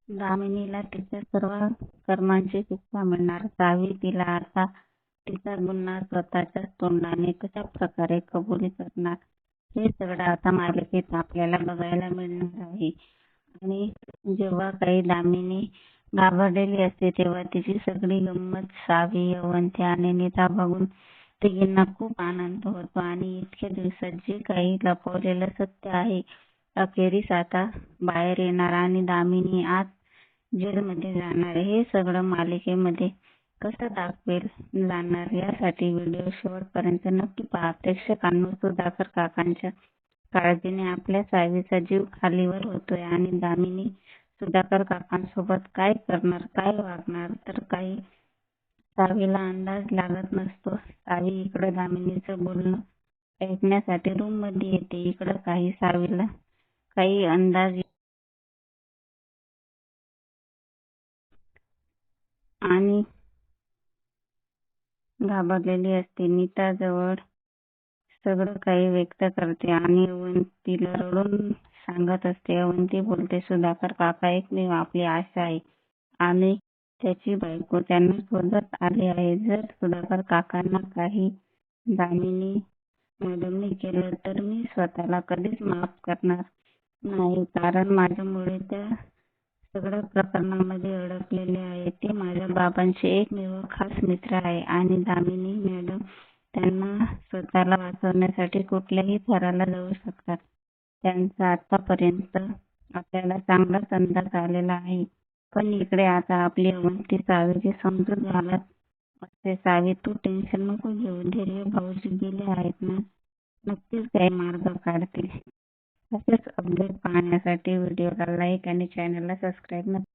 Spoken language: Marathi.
दामिनीला तिच्या सर्व कर्मांची शिक्षा मिळणार. सावी तिला आता तिचा गुन्हा स्वतःच्याच तोंडाने कशा प्रकारे कबूल करणार हे सगळं आता मालिकेत आपल्याला बघायला मिळणार आहे. आणि जेव्हा काही दामिनी घाबरलेली असते तेव्हा तिची सगळी गंमत सावी, अवंती आणि नीता बघून तिघींना खूप आनंद होतो आणि इतक्या दिवसात जे काही लपवलेलं सत्य आहे अखेरीस आता बाहेर येणार आणि दामिनी आत जेलमध्ये जाणार. हे सगळं मालिकेमध्ये कसं दाखवेल जाणार यासाठी व्हिडिओ शेवटपर्यंत नक्की पहा. प्रेक्षकांनो, सुधाकर काकांच्या काळजीने आपल्या सावीचा जीव खालीवर होतोय आणि दामिनी सुधाकर काकांसोबत काय करणार, काय वागणार तर काही सावीला अंदाज लागत नसतो. सावी इकडं दामिनीचं बोलणं ऐकण्यासाठी रूम मध्ये येते. इकडं सावीला काही अंदाज आणि घाबरलेली असते. नीता जवळ सगळं काही व्यक्त करते आणि अवंतीला रडून सांगत असते. अवंती बोलते, सुधाकर काका एकमेव आपली आशा आहे आणि त्याची बायको त्यांना शोधत आले आहे. जर सुधाकर काकांना काही दामिनी मॅडमने केलं तर मी स्वतःला कधीच माफ करणार नाही, कारण माझ्यामुळे त्या सगळ्या प्रकरणामध्ये अडकलेले आहे. ते माझ्या बाबांचे एकमेव खास मित्र आहे आणि दामिनी मॅडम त्यांना स्वतःला वाचवण्यासाठी कुठल्याही थराला जाऊ शकतात. त्यांचा आतापर्यंत आपल्याला चांगलाच अंदाज आलेला आहे. पण इकडे आता आपली अवंती सावीची समजूत घालत असते. सावी, तू टेन्शन नको घेऊ, धैर्य भाऊजी गेले आहेत ना, नक्कीच काही मार्ग काढतील. असेच अपडेट पाहण्यासाठी व्हिडिओला लाईक आणि चॅनलला सबस्क्राईब नक्की